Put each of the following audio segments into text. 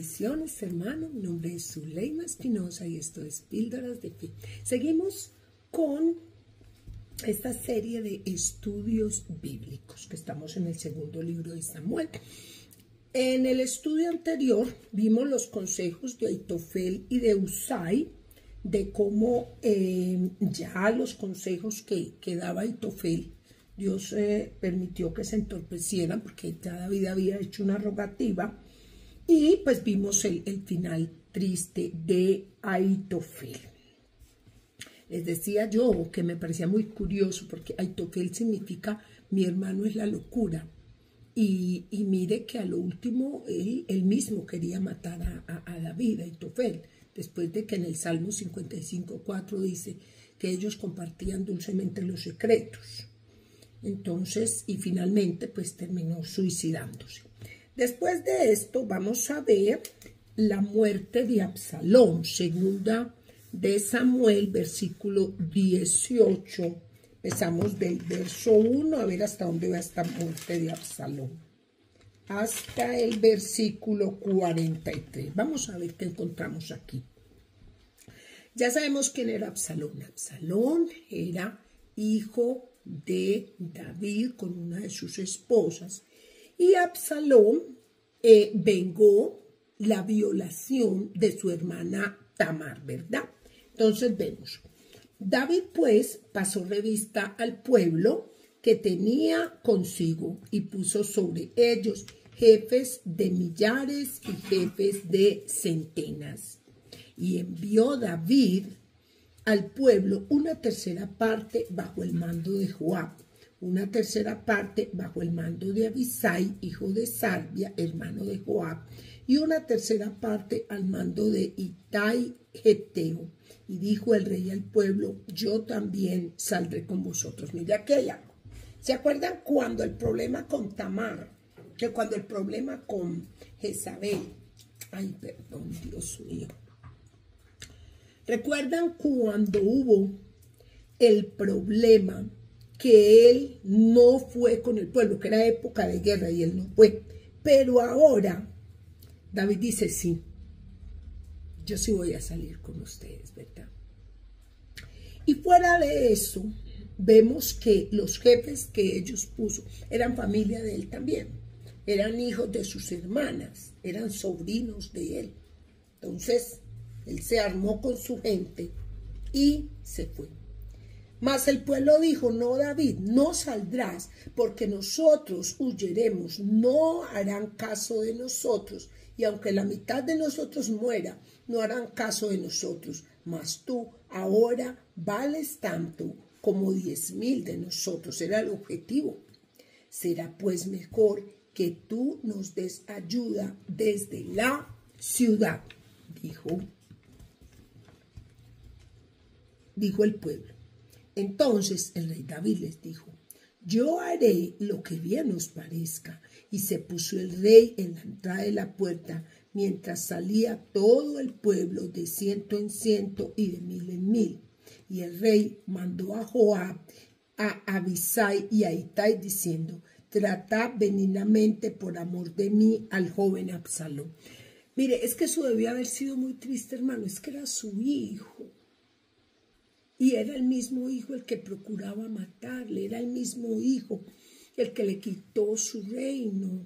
Bendiciones, hermano. Mi nombre es Zuleima Espinosa y esto es Píldoras de Fe. Seguimos con esta serie de estudios bíblicos que estamos en el segundo libro de Samuel. En el estudio anterior vimos los consejos de Aitofel y de Husai, de cómo ya los consejos que daba Aitofel, Dios permitió que se entorpecieran porque ya David había hecho una rogativa. Y pues vimos el final triste de Aitofel. Les decía yo que me parecía muy curioso porque Aitofel significa mi hermano es la locura. Y mire que a lo último él mismo quería matar a David, Aitofel, después de que en el Salmo 55:4 dice que ellos compartían dulcemente los secretos. Entonces, y finalmente pues terminó suicidándose. Después de esto vamos a ver la muerte de Absalón, segunda de Samuel, versículo 18. Empezamos del verso 1 a ver hasta dónde va esta muerte de Absalón. Hasta el versículo 43. Vamos a ver qué encontramos aquí. Ya sabemos quién era Absalón. Absalón era hijo de David con una de sus esposas. Y Absalón vengó la violación de su hermana Tamar, ¿verdad? Entonces vemos, David pues pasó revista al pueblo que tenía consigo y puso sobre ellos jefes de millares y jefes de centenas. Y envió David al pueblo una tercera parte bajo el mando de Joab, una tercera parte bajo el mando de Abisai, hijo de Sarbia, hermano de Joab, y una tercera parte al mando de Itai Geteo. Y dijo el rey al pueblo, yo también saldré con vosotros. Mire, aquí hay algo. ¿Se acuerdan cuando el problema con Tamar, que cuando el problema con Jezabel? Ay, perdón, Dios mío. ¿Recuerdan cuando hubo el problema que él no fue con el pueblo, que era época de guerra y él no fue? Pero ahora David dice, sí, yo sí voy a salir con ustedes, ¿verdad? Y fuera de eso, vemos que los jefes que ellos puso eran familia de él también, eran hijos de sus hermanas, eran sobrinos de él. Entonces, él se armó con su gente y se fue. Mas el pueblo dijo, no, David, no saldrás, porque nosotros huyeremos, no harán caso de nosotros, y aunque la mitad de nosotros muera, no harán caso de nosotros, mas tú ahora vales tanto como 10,000 de nosotros, era el objetivo. Será pues mejor que tú nos des ayuda desde la ciudad, dijo el pueblo. Entonces el rey David les dijo, yo haré lo que bien os parezca. Y se puso el rey en la entrada de la puerta, mientras salía todo el pueblo de 100 en 100 y de 1000 en 1000. Y el rey mandó a Joab, a Abisai y a Itai, diciendo, tratad benignamente por amor de mí al joven Absalón. Mire, es que eso debió haber sido muy triste, hermano, es que era su hijo. Y era el mismo hijo el que procuraba matarle, era el mismo hijo el que le quitó su reino,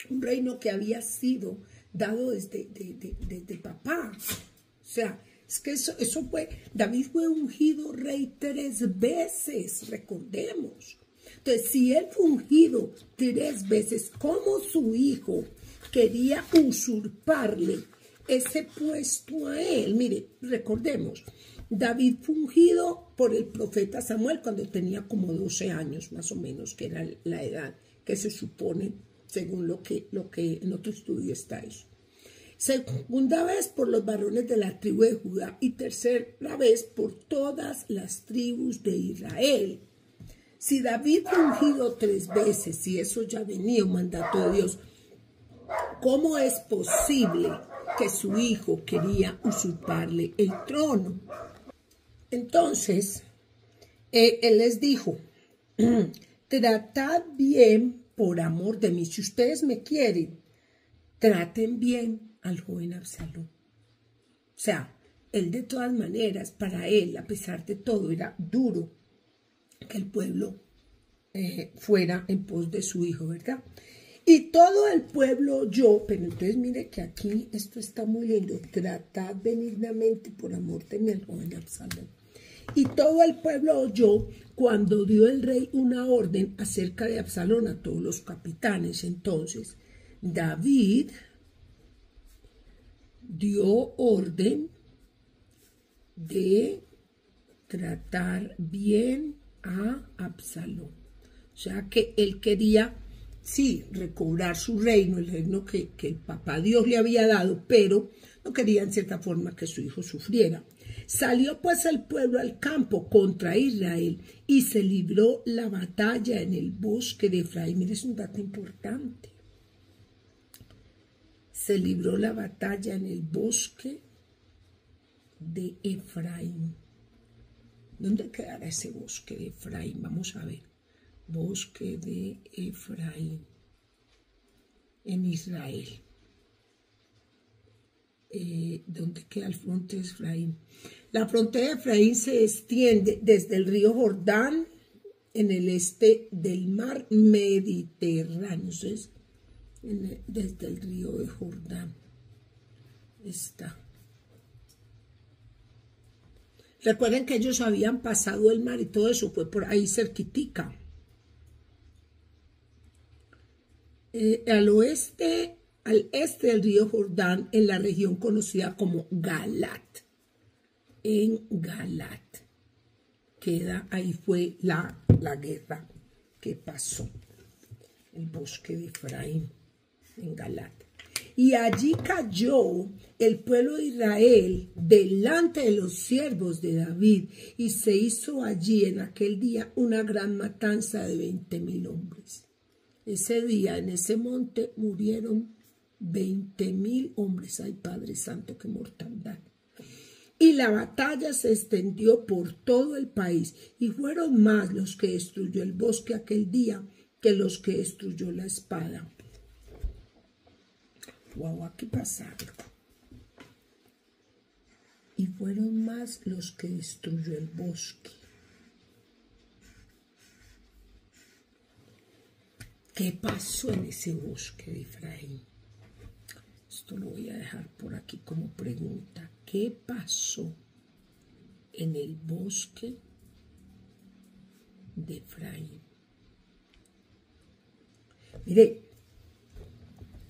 un reino que había sido dado desde papá. O sea, es que eso fue, David fue ungido rey 3 veces, recordemos. Entonces, si él fue ungido 3 veces, ¿cómo su hijo quería usurparle ese puesto a él? Mire, recordemos, David fue ungido por el profeta Samuel cuando tenía como 12 años, más o menos, que era la edad que se supone, según lo que en otro estudio está eso. Segunda vez por los varones de la tribu de Judá y tercera vez por todas las tribus de Israel. Si David fue ungido 3 veces, y eso ya venía un mandato de Dios, ¿cómo es posible que su hijo quería usurparle el trono? Entonces, él les dijo, tratad bien por amor de mí. Si ustedes me quieren, traten bien al joven Absalón. O sea, él de todas maneras, para él, a pesar de todo, era duro que el pueblo fuera en pos de su hijo, ¿verdad? Y todo el pueblo oyó, pero entonces mire que aquí esto está muy lindo, tratad benignamente por amor de mi joven Absalón. Y todo el pueblo oyó cuando dio el rey una orden acerca de Absalón a todos los capitanes. Entonces, David dio orden de tratar bien a Absalón. O sea que él quería, sí, recobrar su reino, el reino que el papá Dios le había dado, pero no quería en cierta forma que su hijo sufriera. Salió pues el pueblo al campo contra Israel y se libró la batalla en el bosque de Efraín. Mire, es un dato importante. Se libró la batalla en el bosque de Efraín. ¿Dónde quedará ese bosque de Efraín? Vamos a ver. Bosque de Efraín. En Israel. ¿Dónde queda el fronte de Efraín? La frontera de Efraín se extiende desde el río Jordán en el este del mar Mediterráneo. Entonces, desde el río de Jordán está. Recuerden que ellos habían pasado el mar y todo eso fue por ahí cerquitica. Al este del río Jordán, en la región conocida como Galat. En Galat. Queda, ahí fue la guerra que pasó. El bosque de Efraín, en Galat. Y allí cayó el pueblo de Israel delante de los siervos de David, y se hizo allí en aquel día una gran matanza de 20,000 hombres. Ese día, en ese monte, murieron 20,000 hombres. Ay, Padre Santo, qué mortandad. Y la batalla se extendió por todo el país, y fueron más los que destruyó el bosque aquel día que los que destruyó la espada. Wow, aquí pasa algo. Y fueron más los que destruyó el bosque. ¿Qué pasó en ese bosque de Efraín? Esto lo voy a dejar por aquí como pregunta. ¿Qué pasó en el bosque de Efraín? Mire,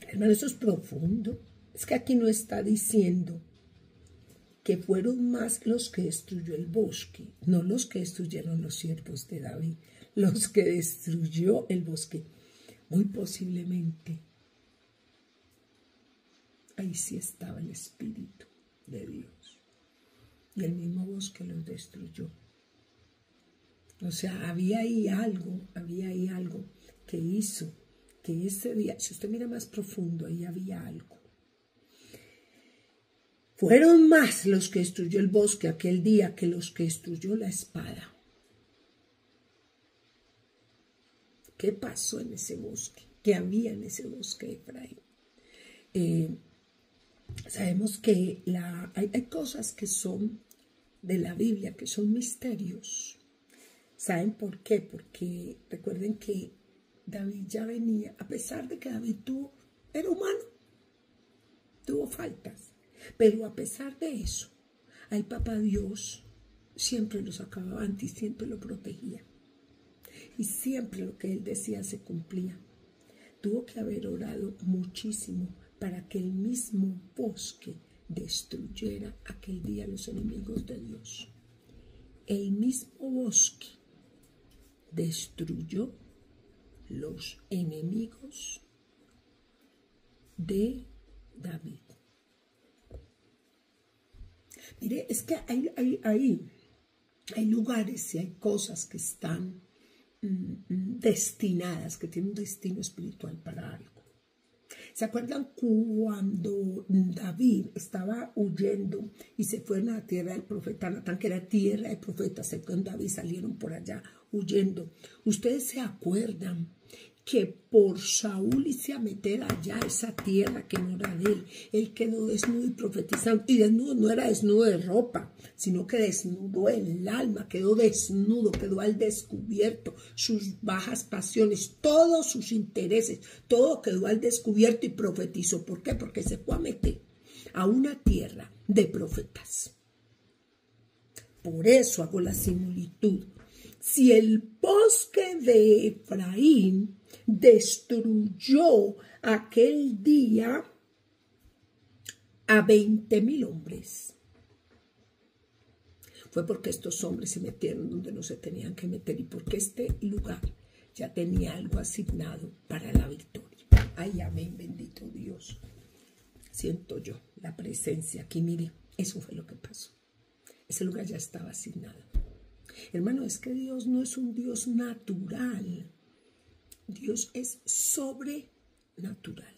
hermano, eso es profundo. Es que aquí no está diciendo que fueron más los que destruyó el bosque, no los que destruyeron los siervos de David, los que destruyó el bosque. Muy posiblemente ahí sí estaba el Espíritu de Dios. Y el mismo bosque los destruyó. O sea, había ahí algo que hizo que ese día, si usted mira más profundo, ahí había algo. Fueron más los que destruyó el bosque aquel día que los que destruyó la espada. ¿Qué pasó en ese bosque? ¿Qué había en ese bosque de Efraín? Sabemos que hay cosas que son de la Biblia, que son misterios. ¿Saben por qué? Porque recuerden que David ya venía, a pesar de que David era humano, tuvo faltas, pero a pesar de eso, al papá Dios siempre lo sacaba adelante y siempre lo protegía. Y siempre lo que él decía se cumplía. Tuvo que haber orado muchísimo para que el mismo bosque destruyera aquel día a los enemigos de Dios. El mismo bosque destruyó los enemigos de David. Mire, es que hay lugares y hay cosas que están destinadas, que tienen un destino espiritual para algo. ¿Se acuerdan cuando David estaba huyendo y se fueron a la tierra del profeta Natán, que era tierra de profetas? Con David salieron por allá huyendo. Ustedes se acuerdan que por Saúl hice a meter allá esa tierra que no era de él. Él quedó desnudo y profetizando. Y desnudo no era desnudo de ropa, sino que desnudo el alma, quedó desnudo, quedó al descubierto. Sus bajas pasiones, todos sus intereses, todo quedó al descubierto y profetizó. ¿Por qué? Porque se fue a meter a una tierra de profetas. Por eso hago la similitud. Si el bosque de Efraín destruyó aquel día a 20,000 hombres, fue porque estos hombres se metieron donde no se tenían que meter y porque este lugar ya tenía algo asignado para la victoria. Ay, amén, bendito Dios. Siento yo la presencia aquí, mire, eso fue lo que pasó. Ese lugar ya estaba asignado. Hermano, es que Dios no es un Dios natural. Dios es sobrenatural.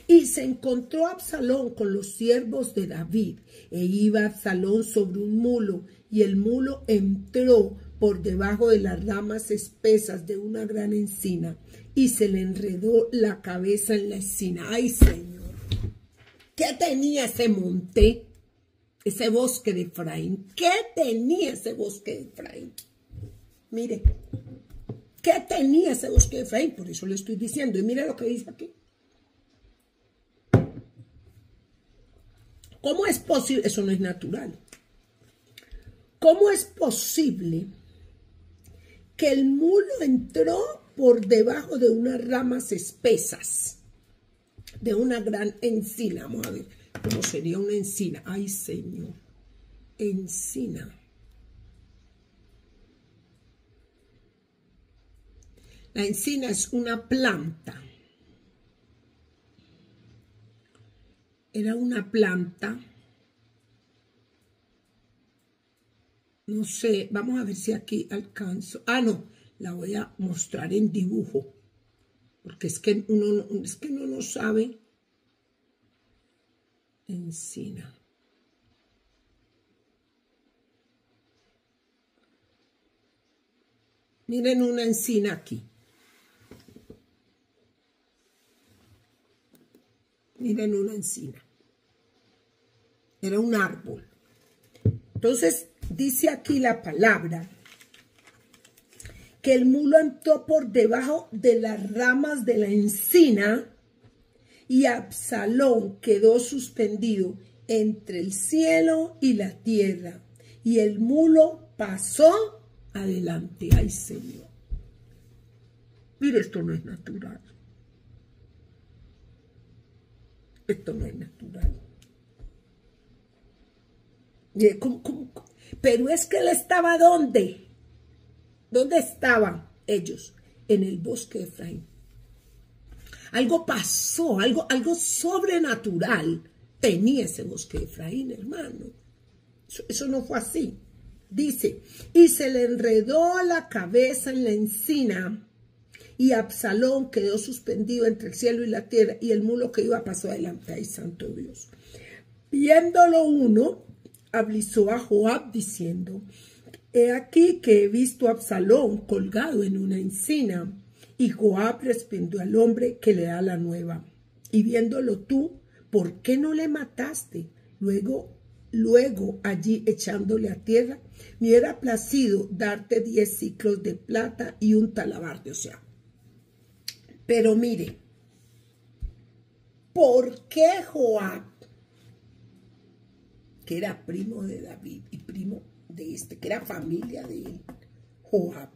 Y se encontró Absalón con los siervos de David, e iba Absalón sobre un mulo, y el mulo entró por debajo de las ramas espesas de una gran encina, y se le enredó la cabeza en la encina. ¡Ay, Señor! ¿Qué tenía ese monte? Ese bosque de Efraín. ¿Qué tenía ese bosque de Efraín? Mire, ¿qué tenía ese bosque de Efraín? Por eso le estoy diciendo. Y mire lo que dice aquí. ¿Cómo es posible? Eso no es natural. ¿Cómo es posible que el mulo entró por debajo de unas ramas espesas de una gran encina? Vamos a ver cómo sería una encina. Ay, Señor. Encina. La encina es una planta. Era una planta. No sé, vamos a ver si aquí alcanzo. Ah, no, la voy a mostrar en dibujo. Porque es que uno no sabe. Encina. Miren una encina aquí. Miren una encina. Era un árbol. Entonces, dice aquí la palabra que el mulo entró por debajo de las ramas de la encina y Absalón quedó suspendido entre el cielo y la tierra. Y el mulo pasó adelante. Ay, Señor. Mire, esto no es natural. Esto no es natural. Mire, ¿cómo? Pero es que él estaba ¿dónde? ¿Dónde estaban ellos? En el bosque de Efraín. Algo pasó, algo sobrenatural tenía ese bosque de Efraín, hermano. Eso no fue así. Dice, y se le enredó la cabeza en la encina, y Absalón quedó suspendido entre el cielo y la tierra, y el mulo que iba pasó adelante. Ay, santo Dios. Viéndolo uno, hablizó a Joab diciendo, he aquí que he visto a Absalón colgado en una encina. Y Joab respondió al hombre que le da la nueva, y viéndolo tú, ¿por qué no le mataste? Luego allí echándole a tierra, me hubiera placido darte 10 siclos de plata y un talabarte. O sea, pero mire, ¿por qué Joab, que era primo de David y primo de que era familia de él, Joab,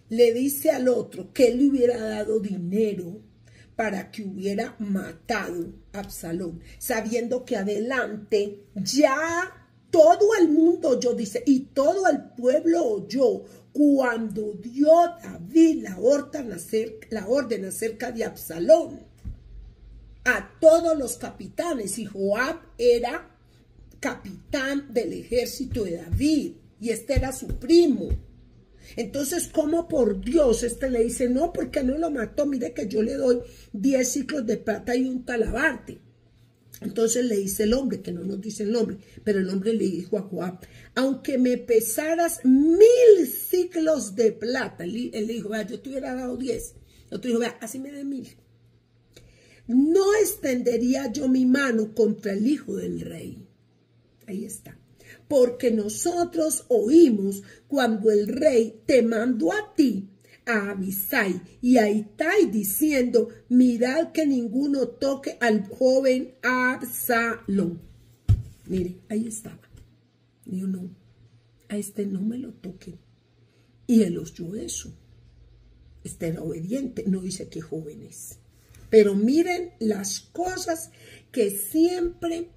le dice al otro que él le hubiera dado dinero para que hubiera matado a Absalón, sabiendo que adelante ya todo el mundo oyó, dice, y todo el pueblo oyó cuando dio David la orden acerca de Absalón a todos los capitanes, y Joab era capitán del ejército de David, y este era su primo. Entonces, ¿cómo por Dios le dice, no, porque no lo mató? Mire que yo le doy 10 ciclos de plata y un talabarte. Entonces le dice el hombre, que no nos dice el nombre, pero el hombre le dijo a Joab, aunque el hombre le dijo a Joab, aunque me pesaras 1000 ciclos de plata, él le dijo, vea, yo te hubiera dado 10, otro dijo, vea, así me dé 1000. No extendería yo mi mano contra el hijo del rey. Ahí está. Porque nosotros oímos cuando el rey te mandó a ti, a Abisai y a Itai, diciendo, mirad que ninguno toque al joven Absalón. Mire, ahí estaba. Dijo, no, a este no me lo toquen. Y él oyó eso. Este era obediente, no dice que joven es. Pero miren las cosas que siempre,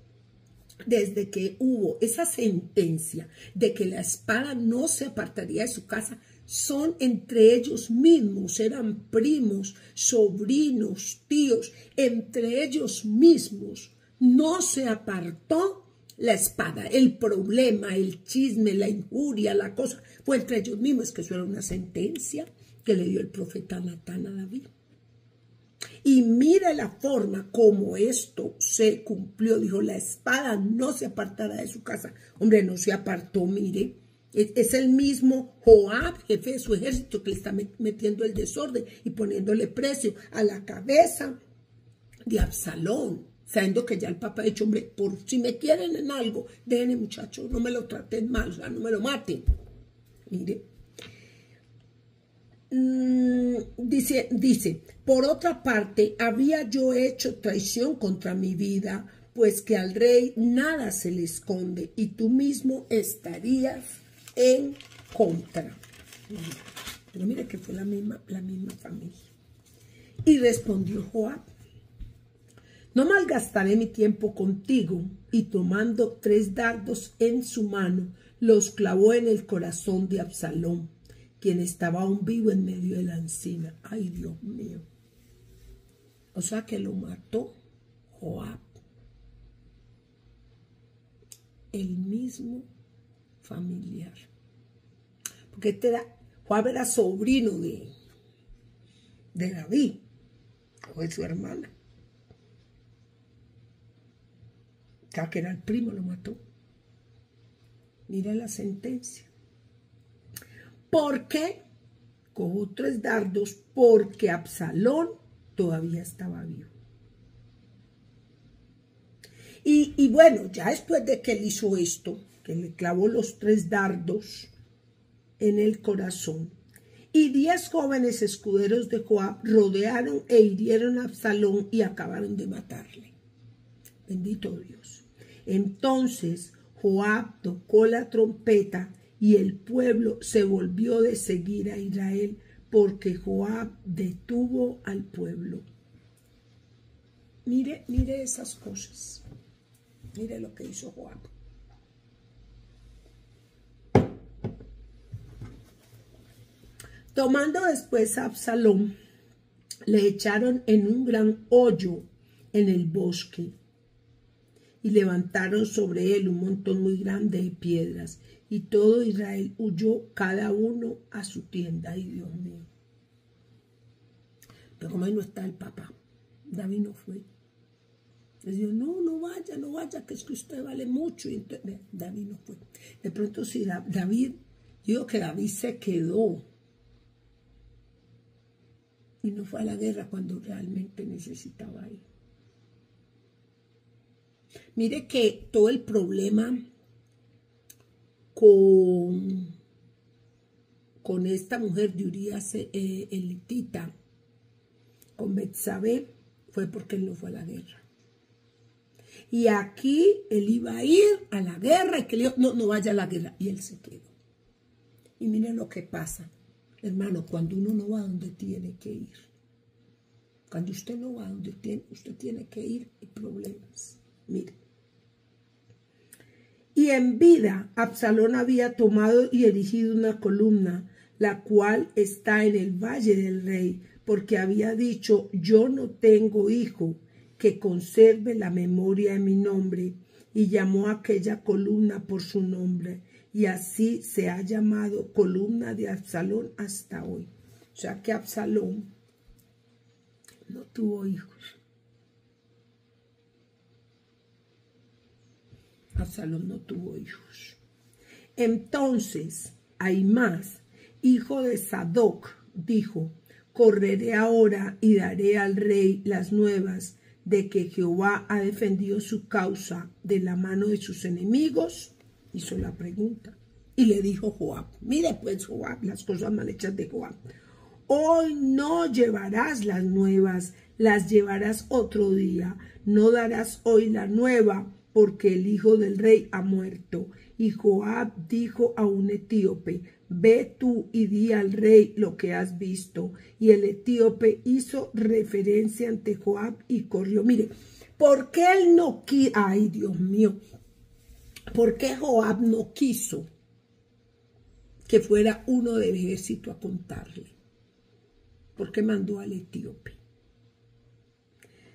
desde que hubo esa sentencia de que la espada no se apartaría de su casa, son entre ellos mismos, eran primos, sobrinos, tíos, entre ellos mismos no se apartó la espada. El problema, el chisme, la injuria, la cosa, fue entre ellos mismos. Es que eso era una sentencia que le dio el profeta Natán a David. Y mira la forma como esto se cumplió. Dijo, la espada no se apartará de su casa. Hombre, no se apartó, mire. Es el mismo Joab, jefe de su ejército, que le está metiendo el desorden y poniéndole precio a la cabeza de Absalón. Sabiendo que ya el papá ha dicho, hombre, por si me quieren en algo, déjenme, muchachos, no me lo traten mal, o sea, no me lo maten. Mire. Dice, por otra parte, había yo hecho traición contra mi vida, pues que al rey nada se le esconde, y tú mismo estarías en contra. Pero mire que fue la misma familia. Y respondió Joab, no malgastaré mi tiempo contigo. Y tomando 3 dardos en su mano, los clavó en el corazón de Absalón, quien estaba aún vivo en medio de la encina. Ay, Dios mío. O sea que lo mató Joab, el mismo familiar. Porque Joab era sobrino de David, o de su hermana. O sea que era el primo, lo mató. Mira la sentencia. ¿Por qué? Cogió 3 dardos porque Absalón todavía estaba vivo. Y bueno, ya después de que él hizo esto, que le clavó los 3 dardos en el corazón, y 10 jóvenes escuderos de Joab rodearon e hirieron a Absalón y acabaron de matarle. Bendito Dios. Entonces Joab tocó la trompeta y el pueblo se volvió de seguir a Israel, porque Joab detuvo al pueblo. Mire esas cosas. Mire lo que hizo Joab. Tomando después a Absalón, le echaron en un gran hoyo en el bosque y levantaron sobre él un montón muy grande de piedras, y todo Israel huyó cada uno a su tienda. Ay, Dios mío. Pero como ahí no está el papá, David no fue. Le dijo, no vaya, que es que usted vale mucho. Y entonces, David no fue. De pronto sí, David, yo digo que David se quedó y no fue a la guerra cuando realmente necesitaba ir. Mire que todo el problema con esta mujer de Urías elitita, con Betsabé, fue porque él no fue a la guerra. Y aquí él iba a ir a la guerra y que le dijo, no vaya a la guerra. Y él se quedó. Y miren lo que pasa, hermano, cuando uno no va donde tiene que ir. Cuando usted no va donde usted tiene que ir, hay problemas. Mire. Y en vida, Absalón había tomado y erigido una columna, la cual está en el valle del rey, porque había dicho, yo no tengo hijo que conserve la memoria de mi nombre, y llamó a aquella columna por su nombre, y así se ha llamado columna de Absalón hasta hoy. O sea que Absalón no tuvo hijos. Absalón no tuvo hijos. Entonces Ahimaas, hijo de Sadoc, dijo: correré ahora y daré al rey las nuevas de que Jehová ha defendido su causa de la mano de sus enemigos. Hizo la pregunta. Y le dijo Joab: mire pues, Joab, las cosas mal hechas de Joab. Hoy no llevarás las nuevas, las llevarás otro día. No darás hoy la nueva, porque el hijo del rey ha muerto. Y Joab dijo a un etíope: ve tú y di al rey lo que has visto. Y el etíope hizo referencia ante Joab y corrió. Mire, ¿por qué él no quiso? Ay, Dios mío. ¿Por qué Joab no quiso que fuera uno del ejército a contarle? ¿Por qué mandó al etíope?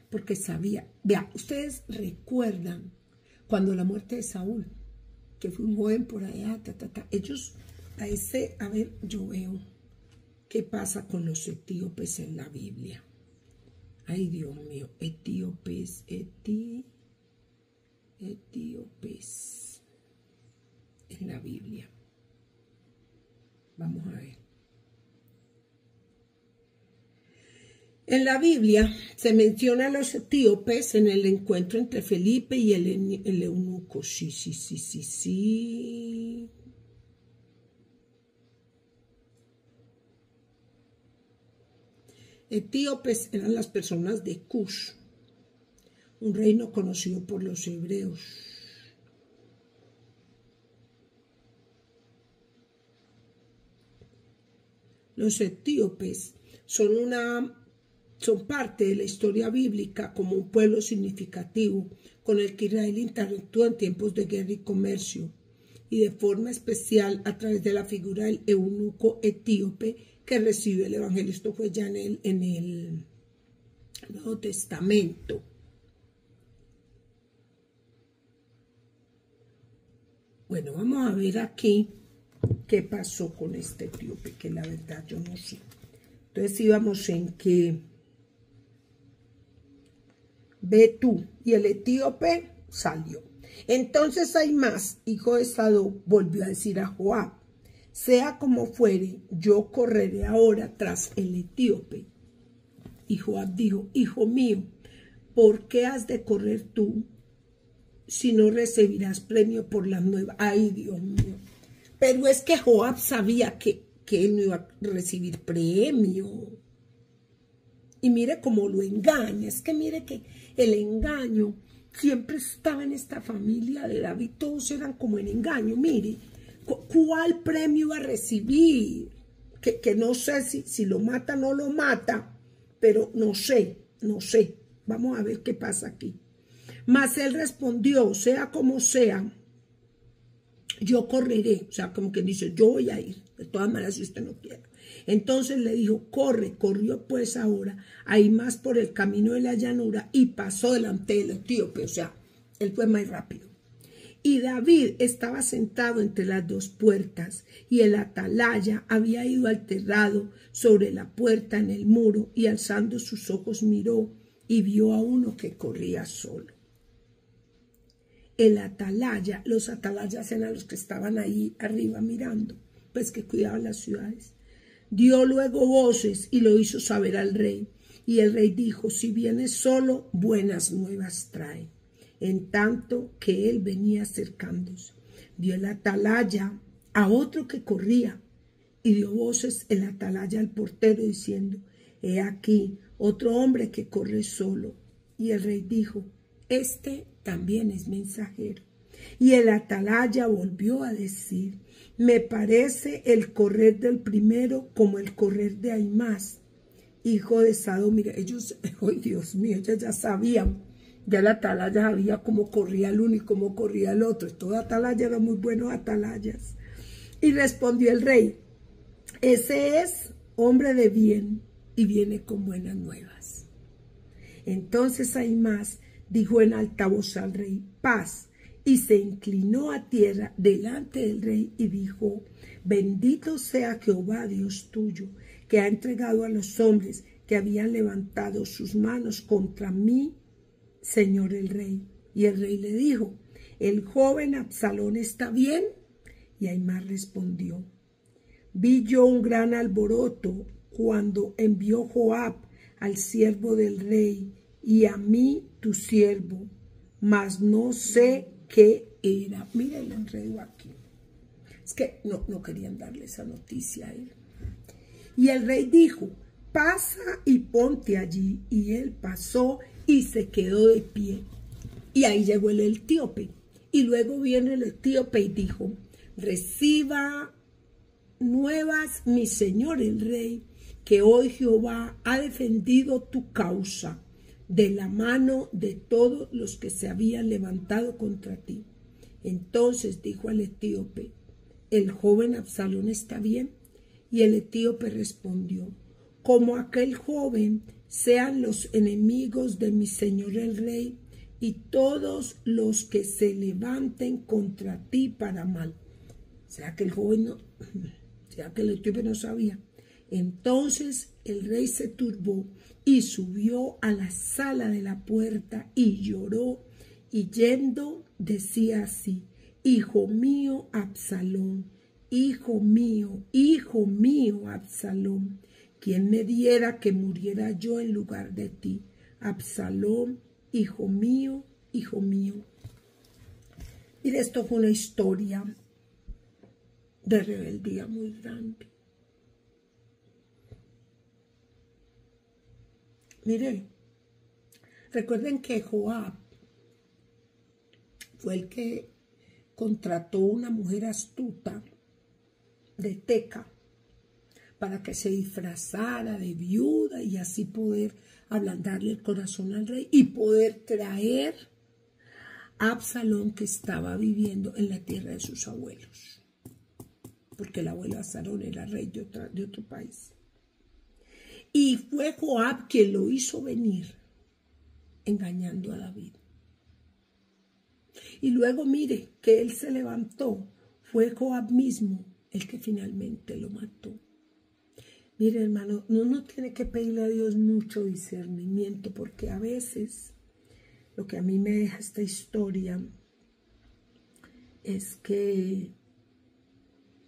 Porque sabía. Vea, ustedes recuerdan cuando la muerte de Saúl, que fue un joven por allá, ellos a ver, yo veo qué pasa con los etíopes en la Biblia. Ay, Dios mío, etíopes en la Biblia. Vamos a ver. En la Biblia se menciona a los etíopes en el encuentro entre Felipe y el eunuco. Sí. Etíopes eran las personas de Cush, un reino conocido por los hebreos. Los etíopes son parte de la historia bíblica como un pueblo significativo con el que Israel interactúa en tiempos de guerra y comercio, y de forma especial a través de la figura del eunuco etíope que recibe el evangelio. Esto fue ya en el Nuevo Testamento. Bueno, vamos a ver aquí qué pasó con este etíope, que la verdad yo no sé. Entonces íbamos en que ve tú, y el etíope salió. Entonces Ahimaas, hijo de Sadoc, volvió a decir a Joab: sea como fuere, yo correré ahora tras el etíope. Y Joab dijo: hijo mío, ¿por qué has de correr tú si no recibirás premio por las nuevas? Ay, Dios mío. Pero es que Joab sabía que él no iba a recibir premio. Y mire cómo lo engaña. Es que mire que el engaño siempre estaba en esta familia de David. Todos eran como en engaño. Mire, ¿cuál premio iba a recibir? Que no sé si lo mata o no lo mata, pero no sé. Vamos a ver qué pasa aquí. Mas él respondió: sea como sea, yo correré. O sea, como que dice, yo voy a ir. De todas maneras, si usted no quiere. Entonces le dijo: corrió pues ahora Ahimaas por el camino de la llanura y pasó delante del etíope. O sea, él fue más rápido. Y David estaba sentado entre las dos puertas, y el atalaya había ido al terrado sobre la puerta en el muro, y alzando sus ojos miró y vio a uno que corría solo. El atalaya, los atalayas eran los que estaban ahí arriba mirando, pues que cuidaban las ciudades. Dio luego voces y lo hizo saber al rey. Y el rey dijo: si viene solo, buenas nuevas trae. En tanto que él venía acercándose, vio el atalaya a otro que corría, y dio voces el atalaya al portero diciendo: he aquí otro hombre que corre solo. Y el rey dijo: este también es mensajero. Y el atalaya volvió a decir: me parece el correr del primero como el correr de Ahimaas, hijo de Sadoc. Mira, ellos, oh Dios mío, ellos ya sabían, ya el atalaya sabía cómo corría el uno y cómo corría el otro. Todo atalaya eran muy buenos atalayas. Y respondió el rey: ese es hombre de bien y viene con buenas nuevas. Entonces Ahimaas dijo en alta voz al rey: paz. Y se inclinó a tierra delante del rey y dijo: bendito sea Jehová Dios tuyo, que ha entregado a los hombres que habían levantado sus manos contra mí, señor el rey. Y el rey le dijo: ¿el joven Absalón está bien? Y Aimar respondió, vi yo un gran alboroto cuando envió Joab al siervo del rey y a mí tu siervo, mas no sé qué era. Mira el enredo aquí. Es que no querían darle esa noticia a él. Y el rey dijo, pasa y ponte allí. Y él pasó y se quedó de pie. Y ahí llegó el etíope. Y luego viene el etíope y dijo, reciba nuevas, mi señor el rey, que hoy Jehová ha defendido tu causa de la mano de todos los que se habían levantado contra ti. Entonces dijo al etíope, ¿el joven Absalón está bien? Y el etíope respondió, como aquel joven sean los enemigos de mi señor el rey y todos los que se levanten contra ti para mal. ¿Será que el joven no? ¿Será que el etíope no sabía? Entonces el rey se turbó y subió a la sala de la puerta y lloró, y yendo decía así, hijo mío Absalón, hijo mío Absalón, ¿quién me diera que muriera yo en lugar de ti? Absalón, hijo mío, hijo mío. Mira, esto fue una historia de rebeldía muy grande. Miren, recuerden que Joab fue el que contrató una mujer astuta de Teca para que se disfrazara de viuda y así poder ablandarle el corazón al rey y poder traer a Absalón, que estaba viviendo en la tierra de sus abuelos, porque el abuelo Absalón era rey de otro país. Y fue Joab quien lo hizo venir, engañando a David. Y luego mire que él se levantó, fue Joab mismo el que finalmente lo mató. Mire, hermano, no tiene que pedirle a Dios mucho discernimiento, porque a veces lo que a mí me deja esta historia es que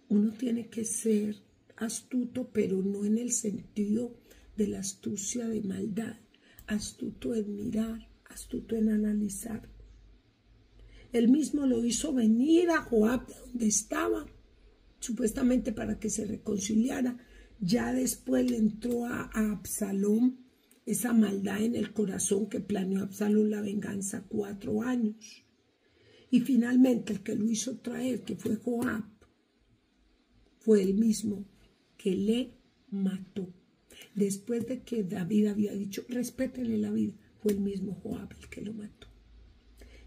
uno tiene que ser astuto, pero no en el sentido de la astucia de maldad, astuto en mirar, astuto en analizar. Él mismo lo hizo venir a Joab de donde estaba, supuestamente para que se reconciliara. Ya después le entró a Absalón esa maldad en el corazón que planeó Absalón la venganza 4 años. Y finalmente el que lo hizo traer, que fue Joab, fue el mismo que le mató. Después de que David había dicho, respétenle la vida, fue el mismo Joab el que lo mató.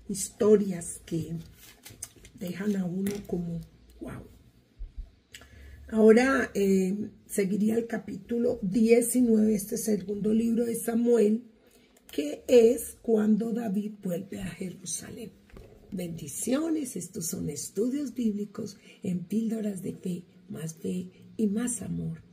Historias que dejan a uno como, wow. Ahora seguiría el capítulo 19, este segundo libro de Samuel, que es cuando David vuelve a Jerusalén. Bendiciones, estos son estudios bíblicos en píldoras de fe y más amor.